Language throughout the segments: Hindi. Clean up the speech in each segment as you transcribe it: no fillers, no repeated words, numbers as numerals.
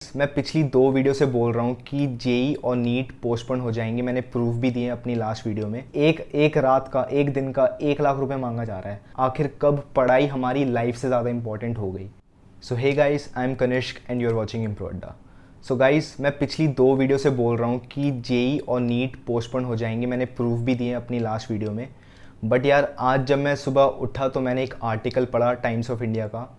मैं पिछली 2 वीडियो से बोल रहा हूँ कि जेई और नीट पोस्टपोन हो जाएंगे। मैंने प्रूफ भी दिए अपनी लास्ट वीडियो में। एक रात का, एक दिन का 1 लाख रुपए मांगा जा रहा है। आखिर कब पढ़ाई हमारी लाइफ से ज़्यादा इंपॉर्टेंट हो गई। So hey guys, I am Kanishk and you are watching Impro Adda. So guys, मैं पिछली 2 वीडियो से बोल रहा हूँ कि जेई और नीट पोस्टपोन हो जाएंगे। मैंने प्रूफ भी दिए अपनी लास्ट वीडियो में। बट यार, आज जब मैं सुबह उठा तो मैंने एक आर्टिकल पढ़ा टाइम्स ऑफ इंडिया का।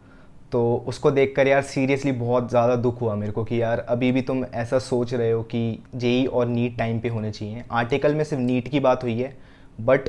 तो उसको देखकर यार सीरियसली बहुत ज़्यादा दुख हुआ मेरे को कि यार अभी भी तुम ऐसा सोच रहे हो कि जेई और नीट टाइम पे होने चाहिए। आर्टिकल में सिर्फ नीट की बात हुई है, बट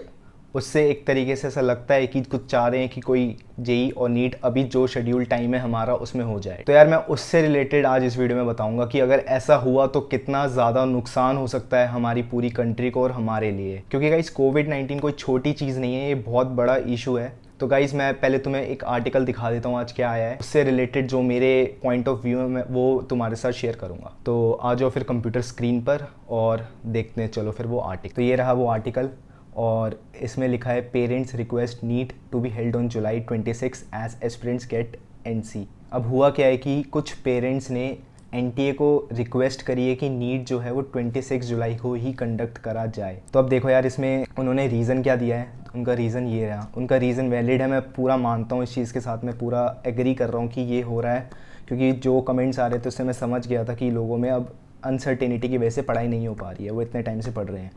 उससे एक तरीके से ऐसा लगता है कि कुछ चाह रहे हैं कि कोई जेई और नीट अभी जो शेड्यूल टाइम है हमारा उसमें हो जाए। तो यार मैं उससे रिलेटेड आज इस वीडियो में बताऊंगा कि अगर ऐसा हुआ तो कितना ज़्यादा नुकसान हो सकता है हमारी पूरी कंट्री को और हमारे लिए। क्योंकि गाइस, कोविड-19 कोई छोटी चीज़ नहीं है, ये बहुत बड़ा इशू है। तो गाइज़, मैं पहले तुम्हें एक आर्टिकल दिखा देता हूँ आज क्या आया है। उससे रिलेटेड जो मेरे पॉइंट ऑफ व्यू है मैं वो तुम्हारे साथ शेयर करूँगा। तो आ जाओ फिर कंप्यूटर स्क्रीन पर और देखते हैं चलो फिर वो आर्टिकल। तो ये रहा वो आर्टिकल और इसमें लिखा है parents request NEET to be held on July 26 as aspirants get anxious. अब हुआ क्या है कि कुछ पेरेंट्स ने एनटीए को रिक्वेस्ट करी है कि नीट जो है वो 26 जुलाई को ही कंडक्ट करा जाए। तो अब देखो यार, इसमें उन्होंने रीज़न क्या दिया है। उनका रीज़न ये रहा। उनका रीज़न वैलिड है, मैं पूरा मानता हूँ इस चीज़ के साथ, मैं पूरा एग्री कर रहा हूँ कि ये हो रहा है। क्योंकि जो कमेंट्स आ रहे थे उससे मैं समझ गया था कि लोगों में अब अनसर्टेनिटी की वजह से पढ़ाई नहीं हो पा रही है, वो इतने टाइम से पढ़ रहे हैं।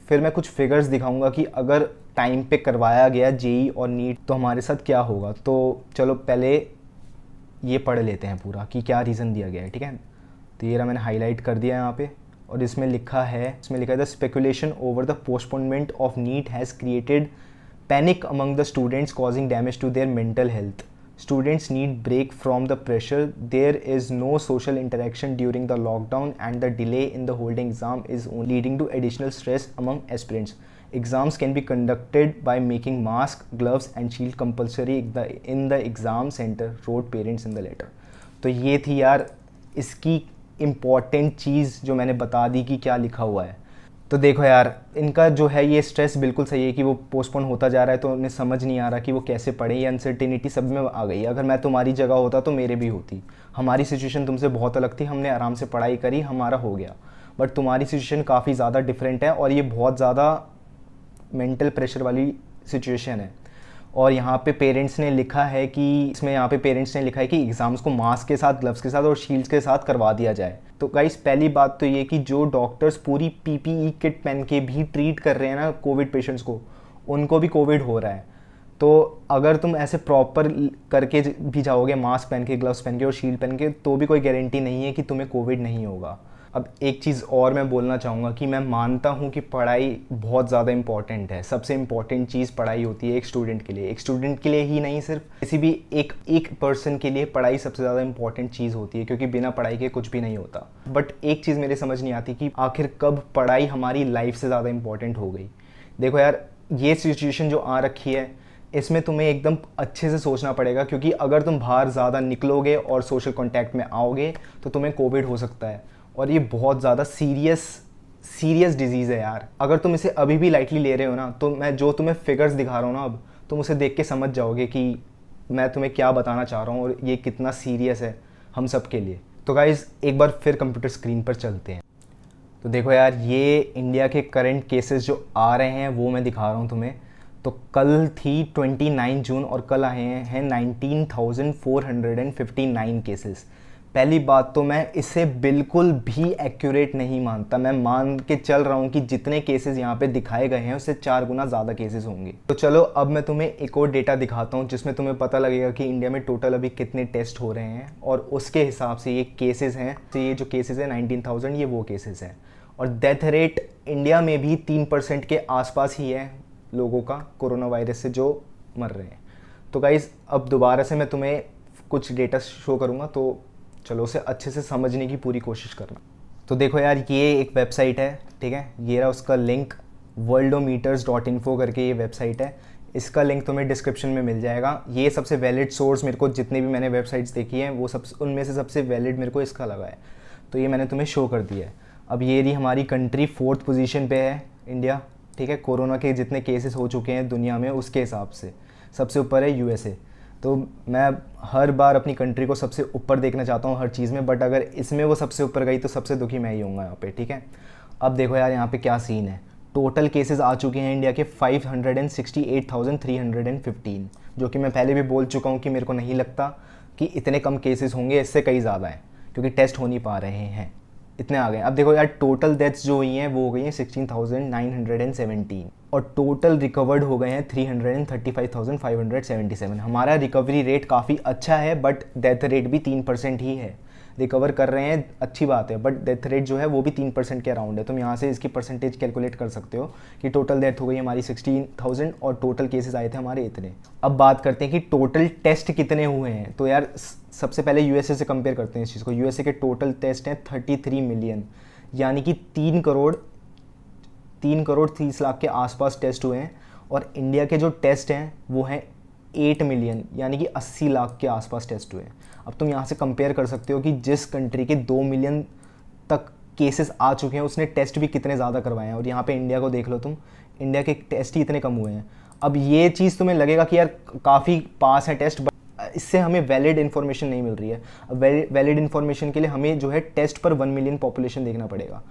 फिर मैं कुछ फिगर्स दिखाऊंगा कि अगर टाइम पे करवाया गया जेई और नीट तो हमारे साथ क्या होगा। तो चलो पहले ये पढ़ लेते हैं पूरा कि क्या रीज़न दिया गया है, ठीक है। तो ये रहा, मैंने हाईलाइट कर दिया यहाँ पे और इसमें लिखा है the speculation over the postponement of NEET has created panic among the students causing damage to their mental health. Students need break from the pressure. There is no social interaction during the lockdown and the delay in the holding exam is only leading to additional stress among aspirants. Exams can be conducted by making mask, gloves and shield compulsory in the exam center, wrote parents in the letter. तो ये थी यार इसकी इम्पॉर्टेंट चीज़ जो मैंने बता दी कि क्या लिखा हुआ है। तो देखो यार, इनका जो है ये स्ट्रेस बिल्कुल सही है कि वो पोस्टपोन होता जा रहा है, तो उन्हें समझ नहीं आ रहा कि वो कैसे पढ़े। ये अनसर्टेनिटी सब में आ गई है। अगर मैं तुम्हारी जगह होता तो मेरे भी होती। हमारी सिचुएशन तुमसे बहुत अलग थी, हमने आराम से पढ़ाई करी, हमारा हो गया। बट तुम्हारी सिचुएशन काफ़ी ज़्यादा डिफरेंट है और ये बहुत ज़्यादा मेंटल प्रेशर वाली सिचुएशन है। और यहाँ पे पेरेंट्स ने लिखा है कि एग्ज़ाम्स को मास्क के साथ, ग्लव्स के साथ और शील्ड्स के साथ करवा दिया जाए। तो गाइस, पहली बात तो ये कि जो डॉक्टर्स पूरी पीपीई किट पहन के भी ट्रीट कर रहे हैं ना कोविड पेशेंट्स को, उनको भी कोविड हो रहा है। तो अगर तुम ऐसे प्रॉपर करके भी जाओगे, मास्क पहन के, ग्लव्स पहन के और शील्ड पहन के, तो भी कोई गारंटी नहीं है कि तुम्हें कोविड नहीं होगा। अब एक चीज़ और मैं बोलना चाहूँगा कि मैं मानता हूँ कि पढ़ाई बहुत ज़्यादा इंपॉर्टेंट है। सबसे इम्पॉर्टेंट चीज़ पढ़ाई होती है एक स्टूडेंट के लिए। एक स्टूडेंट के लिए ही नहीं, सिर्फ किसी भी एक पर्सन के लिए पढ़ाई सबसे ज़्यादा इंपॉर्टेंट चीज़ होती है, क्योंकि बिना पढ़ाई के कुछ भी नहीं होता। बट एक चीज़ मेरे समझ नहीं आती कि आखिर कब पढ़ाई हमारी लाइफ से ज़्यादा इंपॉर्टेंट हो गई। देखो यार, ये सिचुएशन जो आ रखी है इसमें तुम्हें एकदम अच्छे से सोचना पड़ेगा, क्योंकि अगर तुम बाहर ज़्यादा निकलोगे और सोशल कॉन्टैक्ट में आओगे तो तुम्हें कोविड हो सकता है। और ये बहुत ज़्यादा सीरियस डिजीज़ है यार। अगर तुम इसे अभी भी लाइटली ले रहे हो ना, तो मैं जो तुम्हें फिगर्स दिखा रहा हूँ ना, अब तुम उसे देख के समझ जाओगे कि मैं तुम्हें क्या बताना चाह रहा हूँ और ये कितना सीरियस है हम सब के लिए। तो गाइज़, एक बार फिर कंप्यूटर स्क्रीन पर चलते हैं। तो देखो यार, ये इंडिया के करंट केसेस जो आ रहे हैं वो मैं दिखा रहा हूँ तुम्हें। तो कल थी 29 जून और कल आए हैं 19,459 केसेस। पहली बात तो मैं इसे बिल्कुल भी एक्यूरेट नहीं मानता। मैं मान के चल रहा हूँ कि जितने केसेस यहाँ पे दिखाए गए हैं उससे 4 गुना ज़्यादा केसेस होंगे। तो चलो अब मैं तुम्हें एक और डेटा दिखाता हूँ जिसमें तुम्हें पता लगेगा कि इंडिया में टोटल अभी कितने टेस्ट हो रहे हैं और उसके हिसाब से ये केसेस हैं। तो ये जो केसेस है 19,000, ये वो केसेस हैं। और डेथ रेट इंडिया में भी 3% के आसपास ही है लोगों का कोरोना वायरस से जो मर रहे हैं। तो गाइज़, अब दोबारा से मैं तुम्हें कुछ डेटा शो करूँगा, तो चलो उसे अच्छे से समझने की पूरी कोशिश करना। तो देखो यार, ये एक वेबसाइट है, ठीक है। ये रहा उसका लिंक, worldometers.info करके ये वेबसाइट है। इसका लिंक तुम्हें डिस्क्रिप्शन में मिल जाएगा। ये सबसे वैलिड सोर्स मेरे को, जितने भी मैंने वेबसाइट्स देखी हैं वो सब, उनमें से सबसे वैलिड मेरे को इसका लगा है। तो ये मैंने तुम्हें शो कर दिया है। अब ये रही हमारी कंट्री, 4th पोजीशन पे है इंडिया, ठीक है। कोरोना के जितने केसेस हो चुके हैं दुनिया में उसके हिसाब से सबसे ऊपर है यूएसए। तो मैं हर बार अपनी कंट्री को सबसे ऊपर देखना चाहता हूँ हर चीज़ में, बट अगर इसमें वो सबसे ऊपर गई तो सबसे दुखी मैं ही होऊंगा यहाँ पे, ठीक है। अब देखो यार यहाँ पे क्या सीन है। टोटल केसेस आ चुके हैं इंडिया के 568,315, जो कि मैं पहले भी बोल चुका हूँ कि मेरे को नहीं लगता कि इतने कम केसेस होंगे, इससे कई ज़्यादा हैं, क्योंकि टेस्ट हो नहीं पा रहे हैं, इतने आ गए। अब देखो यार टोटल डेथ्स जो हुई हैं वो हो गई हैं 16,917 और टोटल रिकवर्ड हो गए हैं 335,577। हमारा रिकवरी रेट काफ़ी अच्छा है, बट डेथ रेट भी 3% ही है। रिकवर कर रहे हैं अच्छी बात है, बट डेथ रेट जो है वो भी 3% के अराउंड है। तुम यहाँ से इसकी परसेंटेज कैलकुलेट कर सकते हो कि टोटल डेथ हो गई हमारी 16,000 और टोटल केसेस आए थे हमारे इतने। अब बात करते हैं कि टोटल टेस्ट कितने हुए हैं। तो यार सबसे पहले यूएसए से कंपेयर करते हैं इस चीज़ को। यूएसए के टोटल टेस्ट हैं 33 मिलियन, यानी कि 3 करोड़ 30 लाख के आसपास टेस्ट हुए हैं। और इंडिया के जो टेस्ट हैं वो हैं 8 मिलियन, यानी कि 80 लाख के आसपास टेस्ट हुए हैं। अब तुम यहाँ से कंपेयर कर सकते हो कि जिस कंट्री के 2 मिलियन तक केसेस आ चुके हैं उसने टेस्ट भी कितने ज़्यादा करवाए हैं, और यहाँ पे इंडिया को देख लो तुम, इंडिया के टेस्ट ही इतने कम हुए हैं। अब ये चीज़ तुम्हें लगेगा कि यार काफ़ी पास है टेस्ट, बट इससे हमें वैलिड इन्फॉर्मेशन नहीं मिल रही है। अब वैलिड इन्फॉर्मेशन के लिए हमें जो है टेस्ट पर 1 मिलियन पॉपुलेशन देखना पड़ेगा।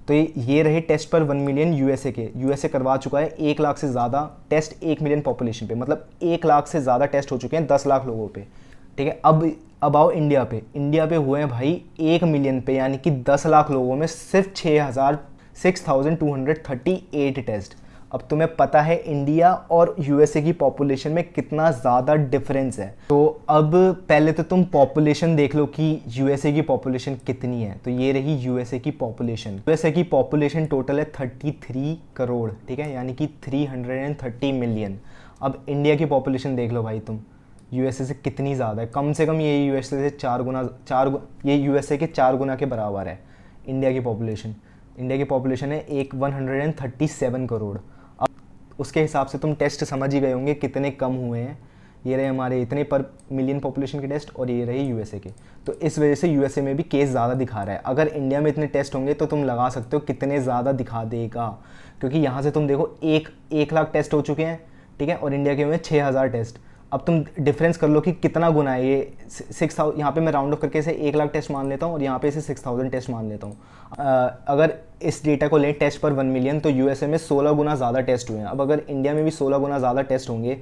तो ये रहे टेस्ट पर 1 मिलियन यूएसए के। यूएसए करवा चुका है 1 लाख से ज़्यादा टेस्ट 1 मिलियन पॉपुलेशन पे, मतलब 1 लाख से ज़्यादा टेस्ट हो चुके हैं 10 लाख लोगों पे, ठीक है। अब आओ इंडिया पे। इंडिया पे हुए हैं भाई 1 मिलियन पे, यानी कि 10 लाख लोगों में सिर्फ 6,238 टेस्ट। अब तुम्हें पता है इंडिया और यूएसए की पॉपुलेशन में कितना ज़्यादा डिफरेंस है। तो अब पहले तो तुम पॉपुलेशन देख लो कि यूएसए की पॉपुलेशन कितनी है। तो ये रही यूएसए की पॉपुलेशन। यूएसए की पॉपुलेशन टोटल है 33 करोड़, ठीक है, यानी कि 330 मिलियन। अब इंडिया की पॉपुलेशन देख लो भाई तुम, यूएसए से कितनी ज़्यादा है। कम से कम ये यूएसए से ये यूएसए के 4 गुना के बराबर है इंडिया की पॉपुलेशन। इंडिया की पॉपुलेशन है 137 करोड़। अब उसके हिसाब से तुम टेस्ट समझ ही गए होंगे कितने कम हुए हैं। ये रहे हमारे इतने पर मिलियन पॉपुलेशन के टेस्ट, और ये रहे यूएसए के। तो इस वजह से यूएसए में भी केस ज़्यादा दिखा रहा है। अगर इंडिया में इतने टेस्ट होंगे तो तुम लगा सकते हो कितने ज़्यादा दिखा देगा, क्योंकि यहाँ से तुम देखो 1 लाख टेस्ट हो चुके हैं, ठीक है, और इंडिया के हुए 6,000 टेस्ट। अब तुम डिफरेंस कर लो कि कितना गुना है ये 6,000। यहाँ पे मैं राउंड ऑफ करके इसे 1 लाख टेस्ट मान लेता हूँ और यहाँ पे इसे 6,000 टेस्ट मान लेता हूँ। अगर इस डेटा को लें टेस्ट पर 1 मिलियन, तो यूएसए में 16 गुना ज़्यादा टेस्ट हुए हैं। अब अगर इंडिया में भी 16 गुना ज़्यादा टेस्ट होंगे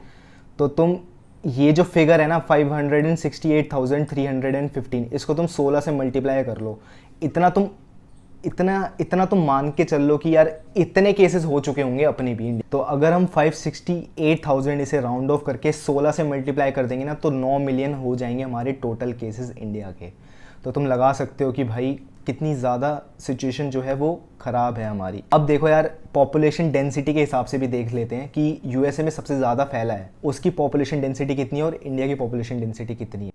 तो तुम ये जो फिगर है ना 568,315, इसको तुम 16 से मल्टीप्लाई कर लो। इतना तुम मान के चल लो कि यार इतने केसेस हो चुके होंगे अपने भी। तो अगर हम 568,000 इसे राउंड ऑफ करके 16 से मल्टीप्लाई कर देंगे ना, तो 9 मिलियन हो जाएंगे हमारे टोटल केसेस इंडिया के। तो तुम लगा सकते हो कि भाई कितनी ज़्यादा सिचुएशन जो है वो ख़राब है हमारी। अब देखो यार पॉपुलेशन डेंसिटी के हिसाब से भी देख लेते हैं कि यूएसए में सबसे ज़्यादा फैला है, उसकी पॉपुलेशन डेंसिटी कितनी है और इंडिया की पॉपुलेशन डेंसिटी कितनी है।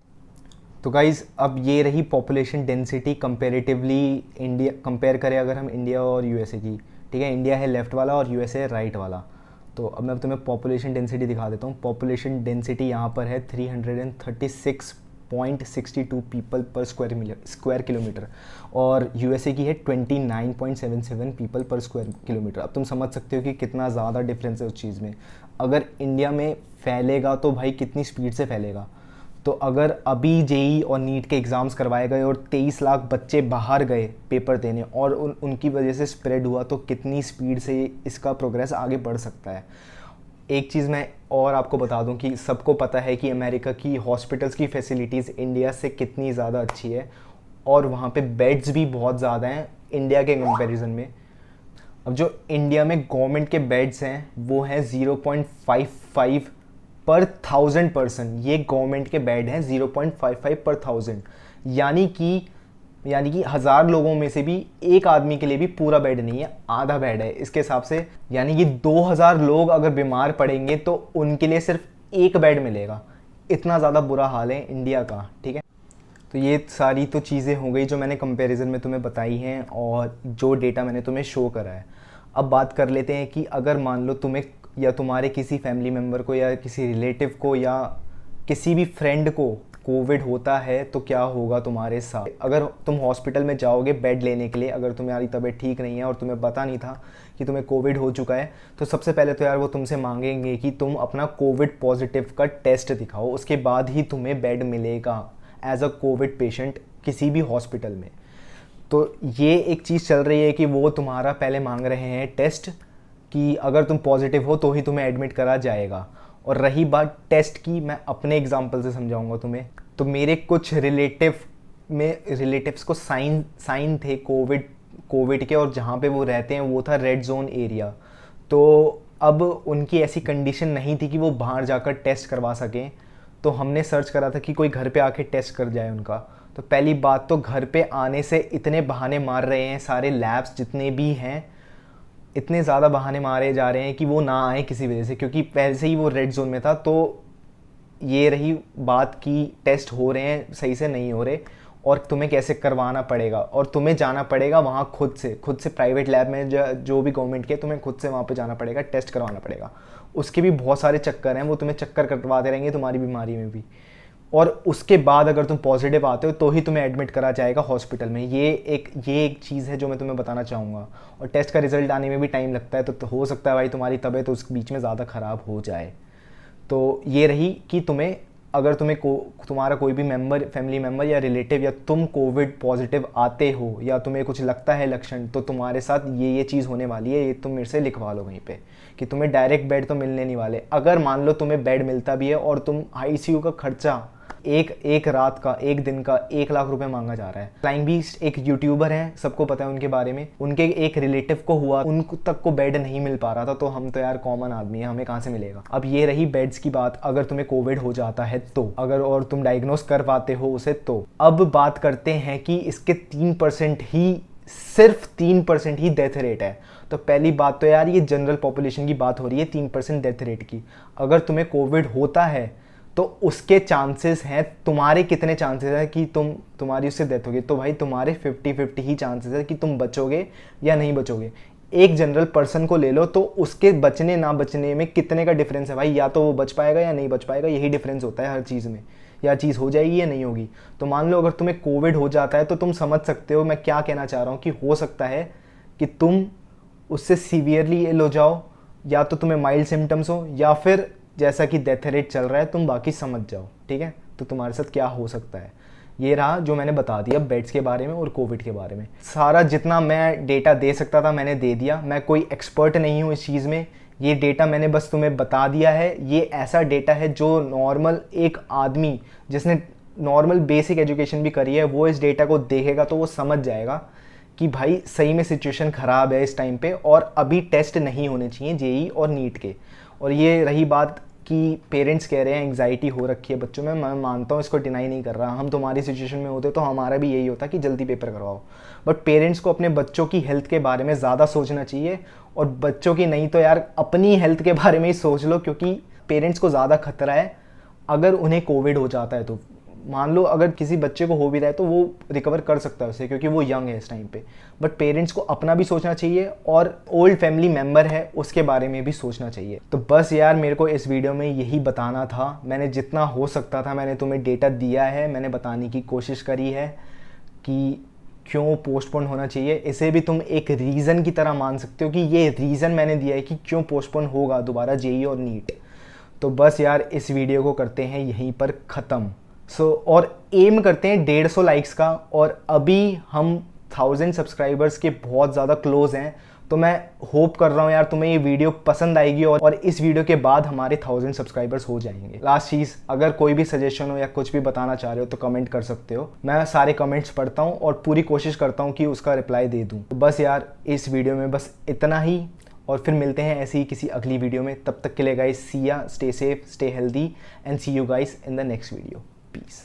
तो गाइज़ अब ये रही population density comparatively India, compare करें अगर हम इंडिया और यूएसए की, ठीक है। इंडिया है लेफ़्ट वाला और यूएसए है राइट वाला। तो अब मैं तुम्हें पॉपुलेशन डेंसिटी दिखा देता हूँ। पॉपुलेशन डेंसिटी यहाँ पर है 336.62 पीपल पर स्क्वायर किलोमीटर, और यूएसए की है 29.77 पीपल पर स्क्वायर किलोमीटर। अब तुम समझ सकते हो कि कितना ज़्यादा डिफरेंस है उस चीज़ में। अगर इंडिया में फैलेगा तो भाई कितनी स्पीड से फैलेगा। तो अगर अभी जेई और नीट के एग्ज़ाम्स करवाए गए और 23 लाख बच्चे बाहर गए पेपर देने और उनकी वजह से स्प्रेड हुआ, तो कितनी स्पीड से इसका प्रोग्रेस आगे बढ़ सकता है। एक चीज़ मैं और आपको बता दूं कि सबको पता है कि अमेरिका की हॉस्पिटल्स की फैसिलिटीज़ इंडिया से कितनी ज़्यादा अच्छी है, और वहाँ पे बेड्स भी बहुत ज़्यादा हैं इंडिया के कंपैरिजन में। अब जो इंडिया में गवर्नमेंट के बेड्स हैं वो हैं 0.55 पर 1000 पर्सन। ये गवर्नमेंट के बेड हैं 0.55 पर 1000, यानी कि 1000 लोगों में से भी एक आदमी के लिए भी पूरा बेड नहीं है, आधा बेड है इसके हिसाब से। यानी कि 2000 लोग अगर बीमार पड़ेंगे तो उनके लिए सिर्फ एक बेड मिलेगा। इतना ज़्यादा बुरा हाल है इंडिया का, ठीक है। तो ये सारी तो चीज़ें हो गई जो मैंने कंपैरिजन में तुम्हें बताई हैं और जो डेटा मैंने तुम्हें शो करा है। अब बात कर लेते हैं कि अगर मान लो तुम्हें या तुम्हारे किसी फैमिली मेम्बर को या किसी रिलेटिव को या किसी भी फ्रेंड को कोविड होता है तो क्या होगा तुम्हारे साथ। अगर तुम हॉस्पिटल में जाओगे बेड लेने के लिए, अगर तुम्हारी तबीयत ठीक नहीं है और तुम्हें पता नहीं था कि तुम्हें कोविड हो चुका है, तो सबसे पहले तो यार वो तुमसे मांगेंगे कि तुम अपना कोविड पॉजिटिव का टेस्ट दिखाओ, उसके बाद ही तुम्हें बेड मिलेगा एज अ कोविड पेशेंट किसी भी हॉस्पिटल में। तो ये एक चीज़ चल रही है कि वो तुम्हारा पहले मांग रहे हैं टेस्ट, कि अगर तुम पॉजिटिव हो तो ही तुम्हें एडमिट करा जाएगा। और रही बात टेस्ट की, मैं अपने एग्जांपल से समझाऊंगा तुम्हें। तो मेरे कुछ रिलेटिव्स को साइन थे कोविड के, और जहाँ पे वो रहते हैं वो था रेड जोन एरिया। तो अब उनकी ऐसी कंडीशन नहीं थी कि वो बाहर जाकर टेस्ट करवा सकें, तो हमने सर्च करा था कि कोई घर पे आके टेस्ट कर जाए उनका। तो पहली बात तो घर पे आने से इतने बहाने मार रहे हैं सारे लैब्स जितने भी हैं, इतने ज़्यादा बहाने मारे जा रहे हैं कि वो ना आए किसी वजह से, क्योंकि पहले से ही वो रेड जोन में था। तो ये रही बात कि टेस्ट हो रहे हैं सही से नहीं हो रहे, और तुम्हें कैसे करवाना पड़ेगा, और तुम्हें जाना पड़ेगा वहाँ खुद से प्राइवेट लैब में जो भी गवर्नमेंट के, तुम्हें खुद से वहाँ पे जाना पड़ेगा, टेस्ट करवाना पड़ेगा। उसके भी बहुत सारे चक्कर हैं, वो तुम्हें चक्कर कटवाते रहेंगे तुम्हारी बीमारी में भी। और उसके बाद अगर तुम पॉजिटिव आते हो तो ही तुम्हें एडमिट करा जाएगा हॉस्पिटल में। ये एक चीज़ है जो मैं तुम्हें बताना चाहूँगा। और टेस्ट का रिजल्ट आने में भी टाइम लगता है, तो हो सकता है भाई तुम्हारी तबीयत उस बीच में ज़्यादा ख़राब हो जाए। तो ये रही कि अगर तुम्हारा कोई भी फैमिली मेम्बर या रिलेटिव या तुम कोविड पॉजिटिव आते हो, या तुम्हें कुछ लगता है लक्षण, तो तुम्हारे साथ ये चीज़ होने वाली है। ये तुम मेरे से लिखवा लो वहीं पे कि तुम्हें डायरेक्ट बेड तो मिलने नहीं वाले। अगर मान लो तुम्हें बेड मिलता भी है और तुम ICU का खर्चा एक रात का, एक दिन का 1 लाख रुपए मांगा जा रहा है। फ्लाइंग बीस्ट एक यूट्यूबर हैं, सबको पता है उनके बारे में। उनके एक रिलेटिव को हुआ, उन तक को बेड नहीं मिल पा रहा था। तो हम तो यार कॉमन आदमी है, हमें कहाँ से मिलेगा। अब ये रही बेड्स की बात, अगर तुम्हें कोविड हो जाता है तो, अगर और तुम डायग्नोस कर पाते हो उसे तो। अब बात करते हैं कि इसके 3% ही, सिर्फ 3% ही डेथ रेट है। तो पहली बात तो यार ये जनरल पॉपुलेशन की बात हो रही है, 3% डेथ रेट की। अगर तुम्हें कोविड होता है तो उसके चांसेस हैं, तुम्हारे कितने चांसेस हैं कि तुम्हारी उससे डेथ होगी, तो भाई तुम्हारे 50-50 ही चांसेस है कि तुम बचोगे या नहीं बचोगे। एक जनरल पर्सन को ले लो तो उसके बचने ना बचने में कितने का डिफरेंस है भाई, या तो वो बच पाएगा या नहीं बच पाएगा, यही डिफरेंस होता है हर चीज़ में। या चीज़ हो जाएगी या नहीं होगी। तो मान लो अगर तुम्हें कोविड हो जाता है तो तुम समझ सकते हो मैं क्या कहना चाह रहा हूँ, कि हो सकता है कि तुम उससे सीवियरली इल हो जाओ, या तो तुम्हें माइल्ड सिम्टम्स हो, या फिर जैसा कि डेथ रेट चल रहा है तुम बाकी समझ जाओ। ठीक है, तो तुम्हारे साथ क्या हो सकता है। ये रहा जो मैंने बता दिया बेड्स के बारे में और कोविड के बारे में। सारा जितना मैं डेटा दे सकता था मैंने दे दिया। मैं कोई एक्सपर्ट नहीं हूँ इस चीज़ में, ये डेटा मैंने बस तुम्हें बता दिया है। ये ऐसा डेटा है जो नॉर्मल एक आदमी जिसने नॉर्मल बेसिक एजुकेशन भी करी है वो इस डेटा को देखेगा तो वो समझ जाएगा कि भाई सही में सिचुएशन ख़राब है इस टाइम पे, और अभी टेस्ट नहीं होने चाहिए जेई और नीट के। और ये रही बात कि पेरेंट्स कह रहे हैं एंग्जाइटी हो रखी है बच्चों में, मैं मानता हूँ, इसको डिनाई नहीं कर रहा। हम तुम्हारी सिचुएशन में होते तो हमारा भी यही होता कि जल्दी पेपर करवाओ। बट पेरेंट्स को अपने बच्चों की हेल्थ के बारे में ज़्यादा सोचना चाहिए, और बच्चों की नहीं तो यार अपनी हेल्थ के बारे में ही सोच लो, क्योंकि पेरेंट्स को ज़्यादा खतरा है अगर उन्हें कोविड हो जाता है तो। मान लो अगर किसी बच्चे को हो भी रहा है तो वो रिकवर कर सकता है उससे, क्योंकि वो यंग है इस टाइम पे। बट पेरेंट्स को अपना भी सोचना चाहिए, और ओल्ड फैमिली मेम्बर है उसके बारे में भी सोचना चाहिए। तो बस यार मेरे को इस वीडियो में यही बताना था। मैंने जितना हो सकता था मैंने तुम्हें डेटा दिया है, मैंने बताने की कोशिश करी है कि क्यों पोस्टपोन होना चाहिए। इसे भी तुम एक रीज़न की तरह मान सकते हो कि ये रीज़न मैंने दिया है कि क्यों पोस्टपोन होगा दोबारा जेई और नीट। तो बस यार इस वीडियो को करते हैं यहीं पर ख़त्म। और एम करते हैं 150 लाइक्स का, और अभी हम 1000 सब्सक्राइबर्स के बहुत ज़्यादा क्लोज हैं। तो मैं होप कर रहा हूँ यार तुम्हें ये वीडियो पसंद आएगी, और इस वीडियो के बाद हमारे 1000 सब्सक्राइबर्स हो जाएंगे। लास्ट चीज़, अगर कोई भी सजेशन हो या कुछ भी बताना चाह रहे हो तो कमेंट कर सकते हो। मैं सारे कमेंट्स पढ़ता हूँ और पूरी कोशिश करता हूँ कि उसका रिप्लाई दे दूँ। तो बस यार इस वीडियो में बस इतना ही, और फिर मिलते हैं ऐसी ही किसी अगली वीडियो में। तब तक के लिए guys, see ya, stay safe, stay healthy, and see you guys in the next video. Peace.